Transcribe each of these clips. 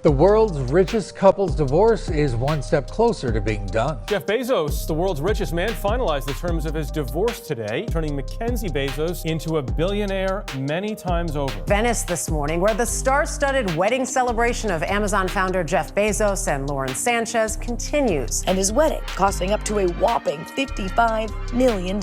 The world's richest couple's divorce is one step closer to being done. Jeff Bezos, the world's richest man, finalized the terms of his divorce today, turning MacKenzie Bezos into a billionaire many times over. Venice this morning, where the star-studded wedding celebration of Amazon founder Jeff Bezos and Sánchez continues. And his wedding costing up to a whopping $55 million.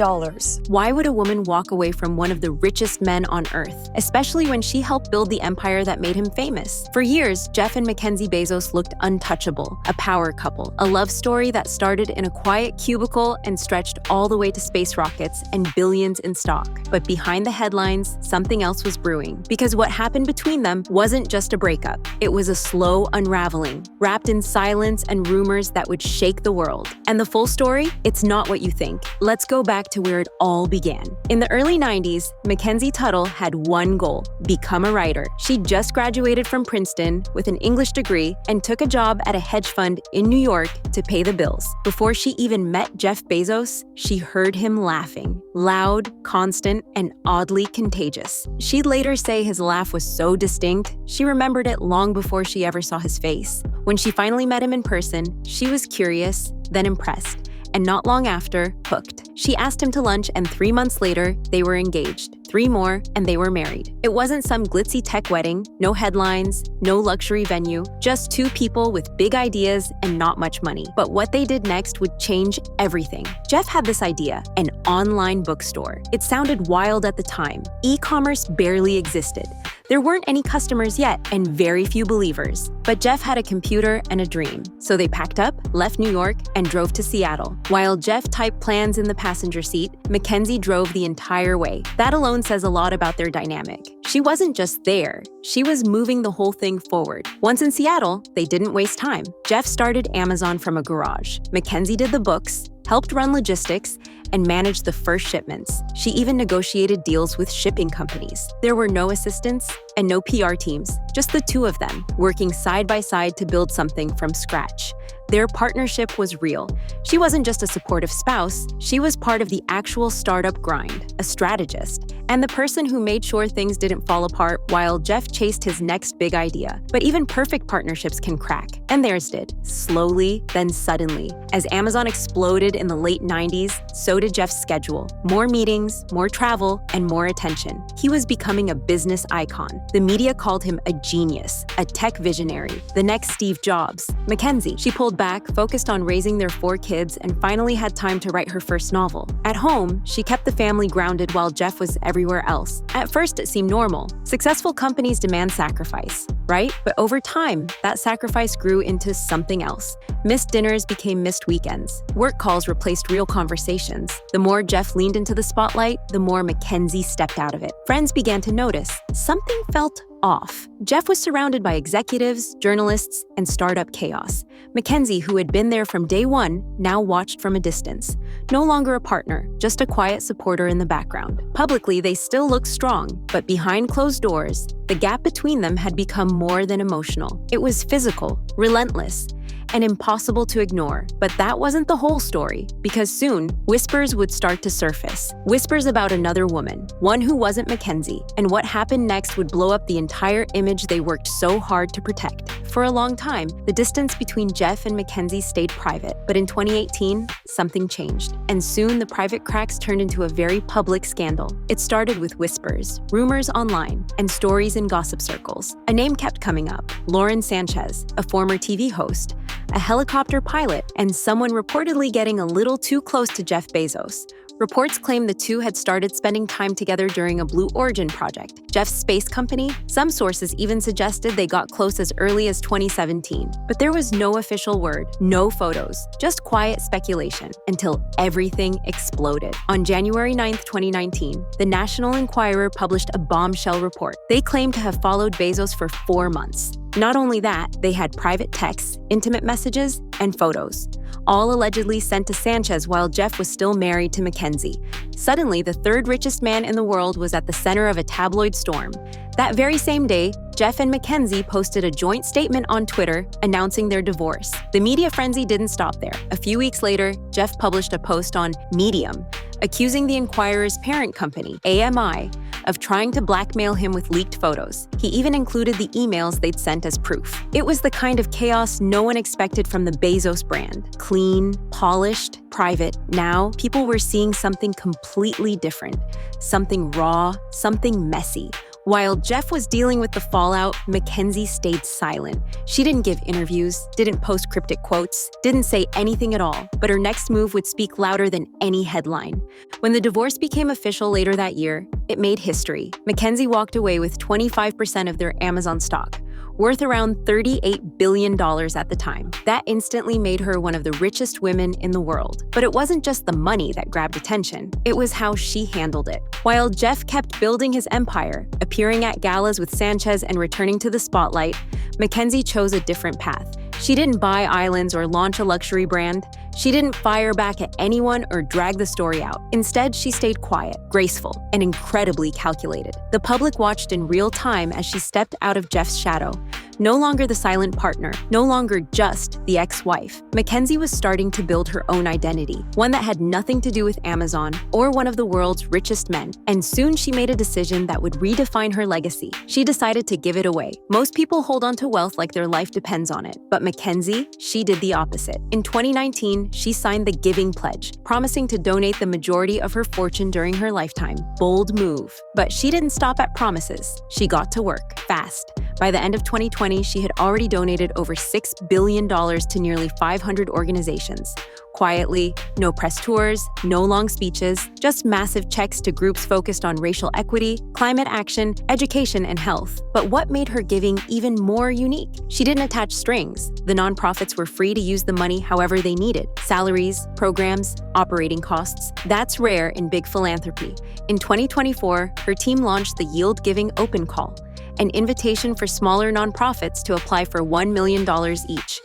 Why would a woman walk away from one of the richest men on earth, especially when she helped build the empire that made him famous? For years, Jeff and MacKenzie Bezos looked untouchable, a power couple, a love story that started in a quiet cubicle and stretched all the way to space rockets and billions in stock. But behind the headlines, something else was brewing. Because what happened between them wasn't just a breakup. It was a slow unraveling, wrapped in silence and rumors that would shake the world. And the full story? It's not what you think. Let's go back to where it all began. In the early 90s, Mackenzie Tuttle had one goal: become a writer. She just graduated from Princeton with an English degree and took a job at a hedge fund in New York to pay the bills. Before she even met Jeff Bezos, she heard him laughing. Loud, constant, and oddly contagious. She'd later say his laugh was so distinct, she remembered it long before she ever saw his face. When she finally met him in person, she was curious, then impressed, and not long after, hooked. She asked him to lunch, and 3 months later, they were engaged. 3 more, and they were married. It wasn't some glitzy tech wedding, no headlines, no luxury venue, just 2 people with big ideas and not much money. But what they did next would change everything. Jeff had this idea: an online bookstore. It sounded wild at the time. E-commerce barely existed. There weren't any customers yet, and very few believers. But Jeff had a computer and a dream. So they packed up, left New York, and drove to Seattle. While Jeff typed plans in the passenger seat, Mackenzie drove the entire way. That alone says a lot about their dynamic. She wasn't just there, she was moving the whole thing forward. Once in Seattle, they didn't waste time. Jeff started Amazon from a garage. Mackenzie did the books, helped run logistics, and managed the first shipments. She even negotiated deals with shipping companies. There were no assistants and no PR teams, just the 2 of them, working side by side to build something from scratch. Their partnership was real. She wasn't just a supportive spouse, she was part of the actual startup grind, a strategist, and the person who made sure things didn't fall apart while Jeff chased his next big idea. But even perfect partnerships can crack, and theirs did. Slowly, then suddenly. As Amazon exploded in the late 90s, so did Jeff's schedule. More meetings, more travel, and more attention. He was becoming a business icon. The media called him a genius, a tech visionary, the next Steve Jobs. Mackenzie, she pulled back, focused on raising their 4 kids, and finally had time to write her first novel. At home, she kept the family grounded while Jeff was everywhere else. At first, it seemed normal. Successful companies demand sacrifice, right? But over time, that sacrifice grew into something else. Missed dinners became missed weekends. Work calls replaced real conversations. The more Jeff leaned into the spotlight, the more Mackenzie stepped out of it. Friends began to notice something felt off. Jeff was surrounded by executives, journalists, and startup chaos. Mackenzie, who had been there from day one, now watched from a distance. No longer a partner, just a quiet supporter in the background. Publicly, they still looked strong, but behind closed doors, the gap between them had become more than emotional. It was physical, relentless, and impossible to ignore. But that wasn't the whole story, because soon, whispers would start to surface. Whispers about another woman, one who wasn't Mackenzie, and what happened next would blow up the entire image they worked so hard to protect. For a long time, the distance between Jeff and Mackenzie stayed private, but in 2018, something changed. And soon, the private cracks turned into a very public scandal. It started with whispers, rumors online, and stories in gossip circles. A name kept coming up: Sánchez, a former TV host, a helicopter pilot, and someone reportedly getting a little too close to Jeff Bezos. Reports claim the 2 had started spending time together during a Blue Origin project, Jeff's space company. Some sources even suggested they got close as early as 2017. But there was no official word, no photos, just quiet speculation until everything exploded. On January 9th, 2019, the National Enquirer published a bombshell report. They claimed to have followed Bezos for 4 months. Not only that, they had private texts, intimate messages, and photos, all allegedly sent to Sánchez while Jeff was still married to Mackenzie. Suddenly, the 3rd richest man in the world was at the center of a tabloid storm. That very same day, Jeff and Mackenzie posted a joint statement on Twitter announcing their divorce. The media frenzy didn't stop there. A few weeks later, Jeff published a post on Medium, accusing the Enquirer's parent company, AMI, of trying to blackmail him with leaked photos. He even included the emails they'd sent as proof. It was the kind of chaos no one expected from the Bezos brand. Clean, polished, private. Now, people were seeing something completely different. Something raw, something messy. While Jeff was dealing with the fallout, MacKenzie stayed silent. She didn't give interviews, didn't post cryptic quotes, didn't say anything at all, but her next move would speak louder than any headline. When the divorce became official later that year, it made history. MacKenzie walked away with 25% of their Amazon stock, worth around $38 billion at the time. That instantly made her one of the richest women in the world. But it wasn't just the money that grabbed attention, it was how she handled it. While Jeff kept building his empire, appearing at galas with Sánchez and returning to the spotlight, MacKenzie chose a different path. She didn't buy islands or launch a luxury brand. She didn't fire back at anyone or drag the story out. Instead, she stayed quiet, graceful, and incredibly calculated. The public watched in real time as she stepped out of Jeff's shadow. No longer the silent partner, no longer just the ex-wife. MacKenzie was starting to build her own identity, one that had nothing to do with Amazon or one of the world's richest men. And soon she made a decision that would redefine her legacy. She decided to give it away. Most people hold on to wealth like their life depends on it, but MacKenzie, she did the opposite. In 2019, she signed the Giving Pledge, promising to donate the majority of her fortune during her lifetime. Bold move. But she didn't stop at promises. She got to work, fast. By the end of 2020, she had already donated over $6 billion to nearly 500 organizations. Quietly, no press tours, no long speeches, just massive checks to groups focused on racial equity, climate action, education, and health. But what made her giving even more unique? She didn't attach strings. The nonprofits were free to use the money however they needed. Salaries, programs, operating costs. That's rare in big philanthropy. In 2024, her team launched the Yield Giving Open Call, an invitation for smaller nonprofits to apply for $1 million each.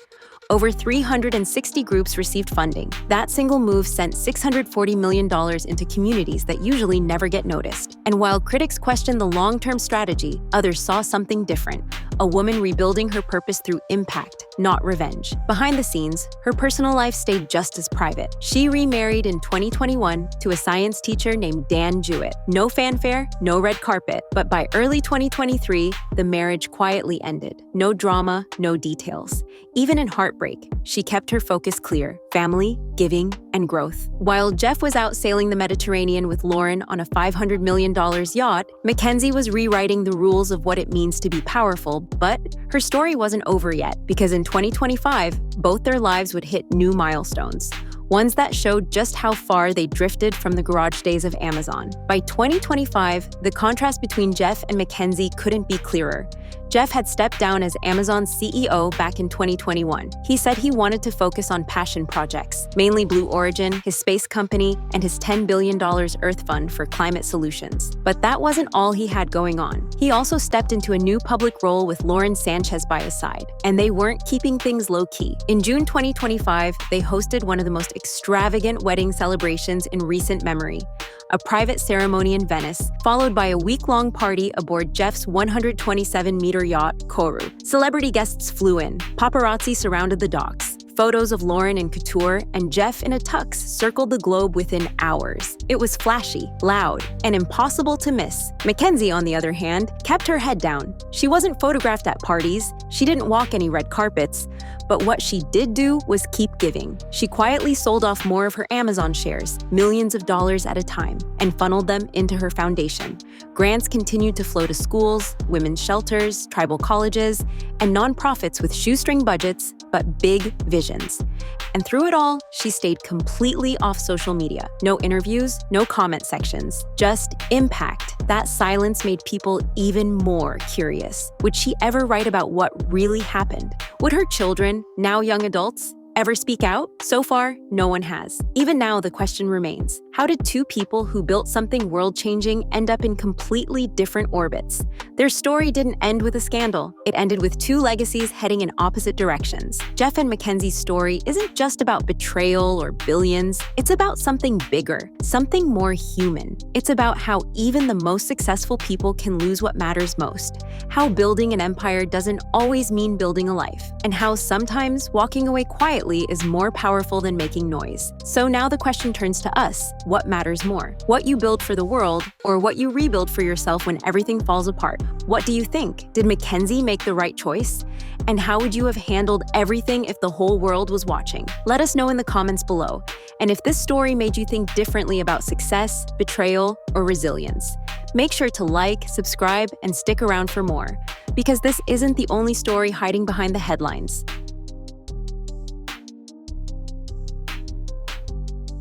Over 360 groups received funding. That single move sent $640 million into communities that usually never get noticed. And while critics questioned the long-term strategy, others saw something different. A woman rebuilding her purpose through impact, not revenge. Behind the scenes, her personal life stayed just as private. She remarried in 2021 to a science teacher named Dan Jewett. No fanfare, no red carpet, but by early 2023, the marriage quietly ended. No drama, no details. Even in heartbreak, she kept her focus clear: family, giving, and growth. While Jeff was out sailing the Mediterranean with Lauren on a $500 million yacht, MacKenzie was rewriting the rules of what it means to be powerful, but her story wasn't over yet, because in 2025, both their lives would hit new milestones. Ones that showed just how far they drifted from the garage days of Amazon. By 2025, the contrast between Jeff and MacKenzie couldn't be clearer. Jeff had stepped down as Amazon's CEO back in 2021. He said he wanted to focus on passion projects, mainly Blue Origin, his space company, and his $10 billion Earth Fund for climate solutions. But that wasn't all he had going on. He also stepped into a new public role with Lauren Sánchez by his side, and they weren't keeping things low-key. In June 2025, they hosted one of the most extravagant wedding celebrations in recent memory. A private ceremony in Venice, followed by a week-long party aboard Jeff's 127-meter yacht, Koru. Celebrity guests flew in. Paparazzi surrounded the docks. Photos of Lauren in couture and Jeff in a tux circled the globe within hours. It was flashy, loud, and impossible to miss. MacKenzie, on the other hand, kept her head down. She wasn't photographed at parties. She didn't walk any red carpets. But what she did do was keep giving. She quietly sold off more of her Amazon shares, millions of dollars at a time, and funneled them into her foundation. Grants continued to flow to schools, women's shelters, tribal colleges, and nonprofits with shoestring budgets, but big visions. And through it all, she stayed completely off social media. No interviews, no comment sections, just impact. That silence made people even more curious. Would she ever write about what really happened? Would her children, now young adults, ever speak out? So far, no one has. Even now, the question remains: how did two people who built something world-changing end up in completely different orbits? Their story didn't end with a scandal. It ended with two legacies heading in opposite directions. Jeff and MacKenzie's story isn't just about betrayal or billions. It's about something bigger, something more human. It's about how even the most successful people can lose what matters most, how building an empire doesn't always mean building a life, and how sometimes walking away quietly quietly is more powerful than making noise. So now the question turns to us. What matters more? What you build for the world, or what you rebuild for yourself when everything falls apart? What do you think? Did MacKenzie make the right choice? And how would you have handled everything if the whole world was watching? Let us know in the comments below. And if this story made you think differently about success, betrayal, or resilience, make sure to like, subscribe, and stick around for more. Because this isn't the only story hiding behind the headlines.